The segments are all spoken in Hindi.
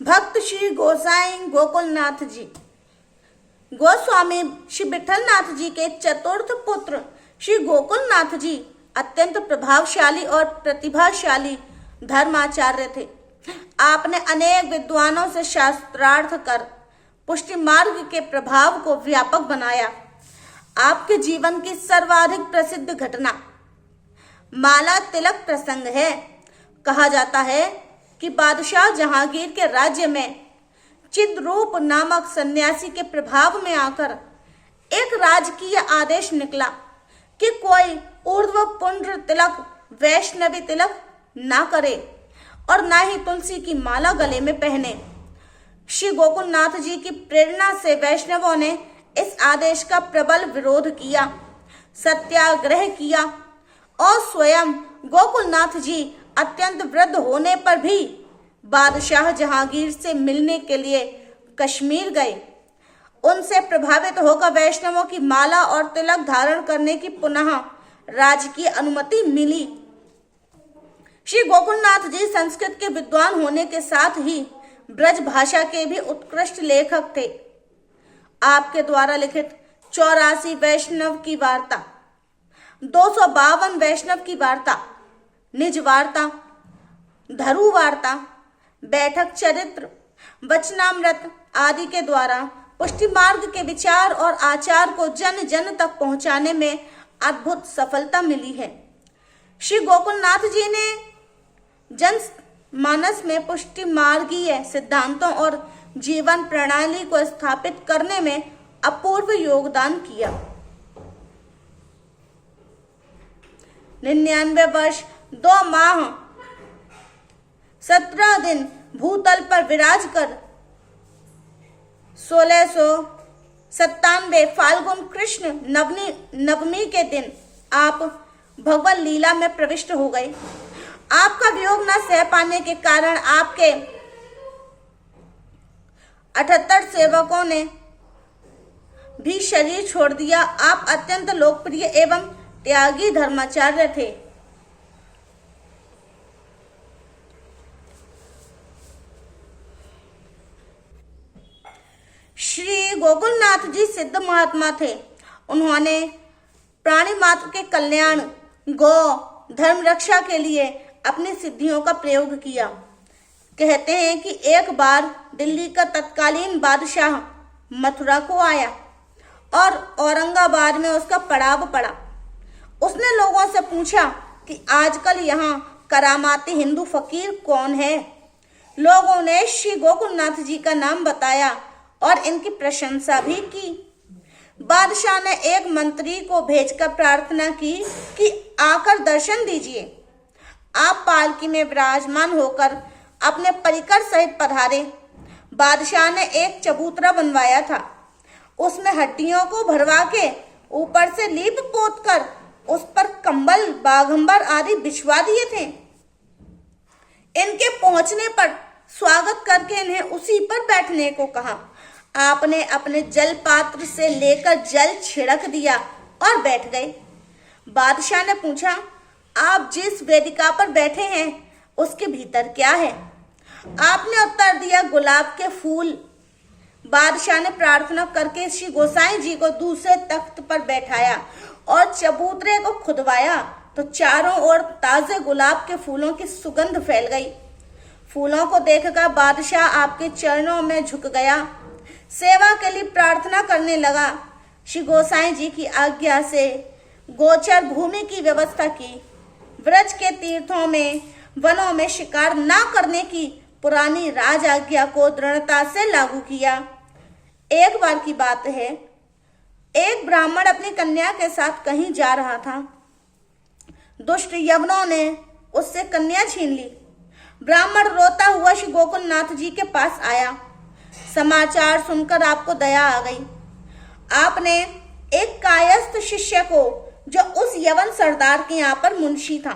भक्त श्री गोसाई गोकुलनाथ जी गोस्वामी श्री विठलनाथ जी के चतुर्थ पुत्र श्री गोकुलनाथ जी अत्यंत प्रभावशाली और प्रतिभाशाली धर्माचार्य थे। आपने अनेक विद्वानों से शास्त्रार्थ कर पुष्टि मार्ग के प्रभाव को व्यापक बनाया। आपके जीवन की सर्वाधिक प्रसिद्ध घटना माला तिलक प्रसंग है। कहा जाता है कि बादशाह जहांगीर के राज्य में चिद्रूप नामक सन्यासी के प्रभाव में आकर एक राजकीय आदेश निकला कि कोई ऊर्ध्व पुंड्र तिलक वैष्णवी तिलक ना करे और ना ही तुलसी की माला गले में पहने। श्री गोकुलनाथ जी की प्रेरणा से वैष्णवों ने इस आदेश का प्रबल विरोध किया, सत्याग्रह किया और स्वयं गोकुलनाथ जी अत्यंत वृद्ध होने पर भी बादशाह जहांगीर से मिलने के लिए कश्मीर गए। उनसे प्रभावित होकर वैष्णवों की माला और तिलक धारण करने की पुनः राजकीय अनुमति मिली। श्री गोकुलनाथ जी संस्कृत के विद्वान होने के साथ ही ब्रज भाषा के भी उत्कृष्ट लेखक थे। आपके द्वारा लिखित 84 वैष्णव की वार्ता, 252 वैष्णव की वार्ता, निज वार्ता, धरु वार्ता, बैठक चरित्र, वचनामृत आदि के द्वारा पुष्टि मार्ग के विचार और आचार को जन जन तक पहुंचाने में अद्भुत सफलता मिली है। श्री गोकुलनाथ जी ने जन मानस में पुष्टि मार्गीय सिद्धांतों और जीवन प्रणाली को स्थापित करने में अपूर्व योगदान किया। 99 वर्ष 2 माह 17 दिन भूतल पर विराज कर 1697 फाल्गुन कृष्ण नवमी के दिन आप भगवत लीला में प्रविष्ट हो गए। आपका वियोग न सह पाने के कारण आपके 78 सेवकों ने भी शरीर छोड़ दिया। आप अत्यंत लोकप्रिय एवं त्यागी धर्माचार्य थे। श्री गोकुलनाथ जी सिद्ध महात्मा थे। उन्होंने प्राणी मात्र के कल्याण, गौ धर्म रक्षा के लिए अपनी सिद्धियों का प्रयोग किया। कहते हैं कि एक बार दिल्ली का तत्कालीन बादशाह मथुरा को आया और औरंगाबाद में उसका पड़ाव पड़ा। उसने लोगों से पूछा कि आजकल यहाँ करामाती हिंदू फकीर कौन है। लोगों ने श्री गोकुलनाथ जी का नाम बताया और इनकी प्रशंसा भी की। बादशाह ने एक मंत्री को भेजकर प्रार्थना की कि आकर दर्शन दीजिए। आप पालकी में विराजमान होकर अपने परिकर सहित पधारे। बादशाह ने एक चबूतरा बनवाया था। उसमें हड्डियों को भरवा के ऊपर से लीप पोत कर उस पर कंबल, बाघंबर आदि बिछवा दिए थे। इनके पहुंचने पर स्वागत करके इन्हें उसी पर बैठने को कहा। आपने अपने जल पात्र से लेकर जल छिड़क दिया और बैठ गए। बादशाह ने पूछा, आप जिस वेदिका पर बैठे हैं उसके भीतर क्या है? आपने उत्तर दिया, गुलाब के फूल। बादशाह ने प्रार्थना करके श्री गोसाई जी को दूसरे तख्त पर बैठाया और चबूतरे को खुदवाया तो चारों ओर ताजे गुलाब के फूलों की सुगंध फैल गई। फूलों को देखकर बादशाह आपके चरणों में झुक गया, सेवा के लिए प्रार्थना करने लगा। श्री गोसाई जी की आज्ञा से गोचर भूमि की व्यवस्था की। व्रज के तीर्थों में, वनों में शिकार न करने की पुरानी राज आज्ञा को दृढ़ता से लागू किया। एक बार की बात है, एक ब्राह्मण अपनी कन्या के साथ कहीं जा रहा था। दुष्ट यवनों ने उससे कन्या छीन ली। ब्राह्मण रोता हुआ श्री गोकुलनाथ जी के पास आया। समाचार सुनकर आपको दया आ गई। आपने एक कायस्थ शिष्य को, जो उस यवन सरदार के यहाँ पर मुंशी था,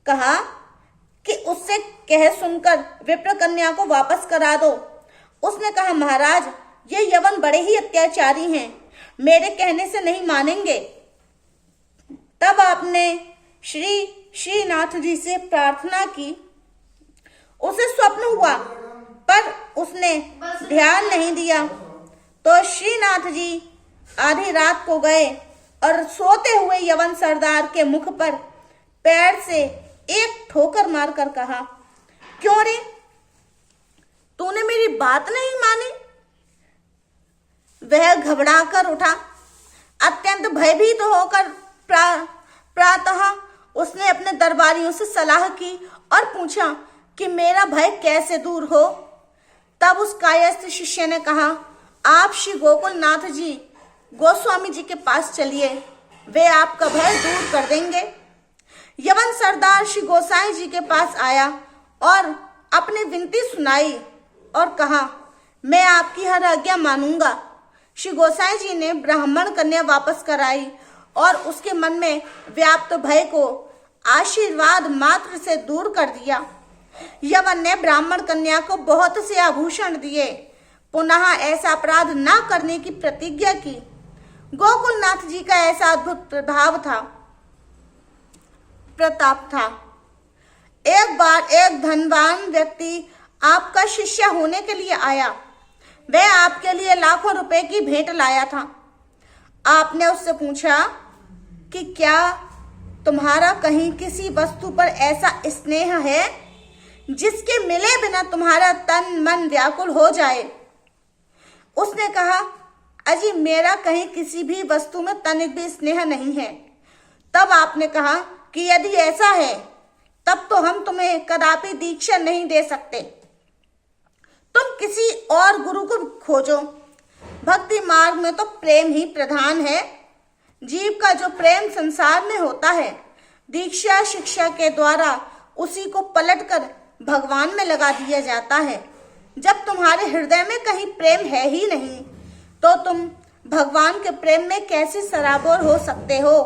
कहा कि उससे कह सुनकर विप्र कन्या को वापस करा दो। उसने कहा, महाराज ये यवन बड़े ही अत्याचारी हैं, मेरे कहने से नहीं मानेंगे। तब आपने श्रीनाथ जी से प्रार्थना की। उसे स्वप्न हुआ, पर ध्यान नहीं दिया तो श्रीनाथ जी आधी रात को गए और सोते हुए यवन सरदार के मुख पर पैर से एक ठोकर मारकर कहा, क्यों रे, तूने मेरी बात नहीं मानी? वह घबरा कर उठा। अत्यंत भयभीत होकर प्रातः उसने अपने दरबारियों से सलाह की और पूछा कि मेरा भय कैसे दूर हो। तब उस कायस्थ शिष्य ने कहा, आप श्री गोकुलनाथ जी गोस्वामी जी के पास चलिए, वे आपका भय दूर कर देंगे। यवन सरदार श्री गोसाई जी के पास आया और अपनी विनती सुनाई और कहा, मैं आपकी हर आज्ञा मानूंगा। श्री गोसाई जी ने ब्राह्मण कन्या वापस कराई और उसके मन में व्याप्त भय को आशीर्वाद मात्र से दूर कर दिया। यवन ने ब्राह्मण कन्या को बहुत से आभूषण दिए, पुनः ऐसा अपराध न करने की प्रतिज्ञा की। गोकुलनाथ जी का ऐसा अद्भुत प्रताप था। एक बार एक धनवान व्यक्ति आपका शिष्य होने के लिए आया। वह आपके लिए लाखों रुपए की भेंट लाया था। आपने उससे पूछा कि क्या तुम्हारा कहीं किसी वस्तु पर ऐसा स्नेह है जिसके मिले बिना तुम्हारा तन मन व्याकुल हो जाए? उसने कहा, अजी मेरा कहीं किसी भी वस्तु में तनिक भी स्नेह नहीं है। तब आपने कहा कि यदि ऐसा है तब तो हम तुम्हें कदापि दीक्षा नहीं दे सकते। तुम किसी और गुरु को खोजो। भक्ति मार्ग में तो प्रेम ही प्रधान है। जीव का जो प्रेम संसार में होता है, दीक्षा शिक्षा के द्वारा उसी को पलटकर भगवान में लगा दिया जाता है। जब तुम्हारे हृदय में कहीं प्रेम है ही नहीं तो तुम भगवान के प्रेम में कैसे सराबोर हो सकते हो?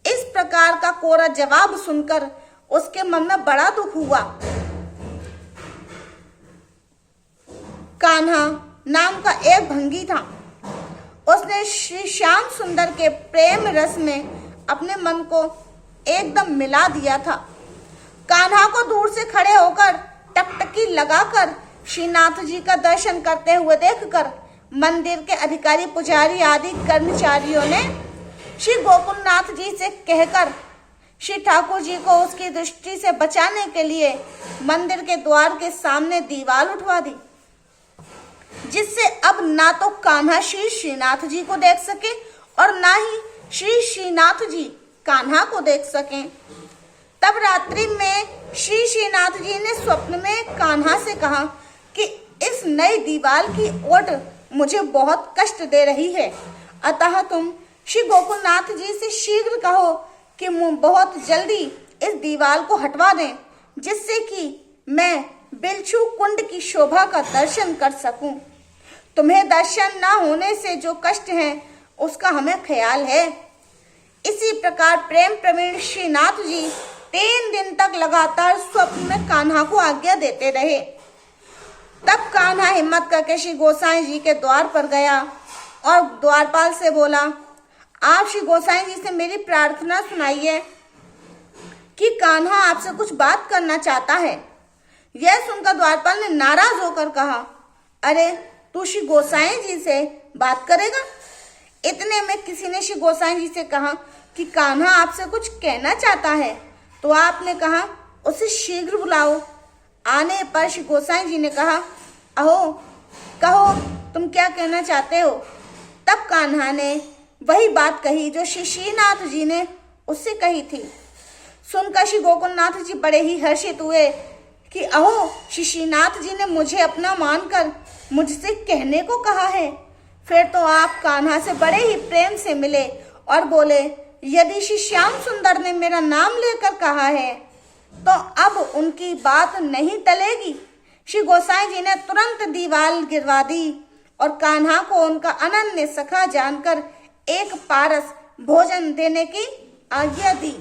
इस प्रकार का कोरा जवाब सुनकर उसके मन में बड़ा दुख हुआ। कान्हा नाम का एक भंगी था। उसने श्री श्याम सुंदर के प्रेम रस में अपने मन को एकदम मिला दिया था। कान्हा को दूर से खड़े होकर टकटकी लगाकर श्रीनाथ जी का दर्शन करते हुए देखकर मंदिर के अधिकारी पुजारी आदि कर्मचारियों ने श्री गोकुलनाथ जी से कहकर श्री ठाकुर जी को उसकी दृष्टि से बचाने के लिए मंदिर के द्वार के सामने दीवार उठवा दी, जिससे अब ना तो कान्हा श्री श्रीनाथ जी को देख सके और ना ही श्री श्रीनाथ जी कान्हा को देख सकें। तब रात्रि में श्री श्रीनाथ जी ने स्वप्न में कान्हा से कहा कि इस नई दीवार की ओट मुझे बहुत कष्ट दे रही है, अतः तुम श्री गोकुलनाथ जी से शीघ्र कहो कि बहुत जल्दी इस दीवार को हटवा दें, जिससे कि मैं बिलछू कुंड की शोभा का दर्शन कर सकूं। तुम्हें दर्शन न होने से जो कष्ट है उसका हमें ख्याल है। इसी प्रकार प्रेम प्रवीण श्रीनाथ जी 3 दिन तक लगातार स्वप्न में कान्हा को आज्ञा देते रहे। तब कान्हा हिम्मत करके श्री गोसाई जी के द्वार पर गया और द्वारपाल से बोला, आप श्री गोसाई जी से मेरी प्रार्थना सुनाइए कि कान्हा आपसे कुछ बात करना चाहता है। यह सुनकर द्वारपाल ने नाराज होकर कहा, अरे तू श्री गोसाई जी से बात करेगा? इतने में किसी ने श्री गोसाई जी से कहा कि कान्हा आपसे कुछ कहना चाहता है। तो आपने कहा, उसे शीघ्र बुलाओ। आने पर श्री गोसाई जी ने कहा, अहो कहो तुम क्या कहना चाहते हो? तब कान्हा ने वही बात कही जो श्री श्रीनाथ जी ने उससे कही थी। सुनकर श्री गोकुलनाथ जी बड़े ही हर्षित हुए कि अहो श्री श्रीनाथ जी ने मुझे अपना मानकर मुझसे कहने को कहा है। फिर तो आप कान्हा से बड़े ही प्रेम से मिले और बोले, यदि श्री श्याम सुंदर ने मेरा नाम लेकर कहा है तो अब उनकी बात नहीं टलेगी। श्री गोसाई जी ने तुरंत दीवार गिरवा दी और कान्हा को उनका अनन्य सखा जानकर एक पारस भोजन देने की आज्ञा दी।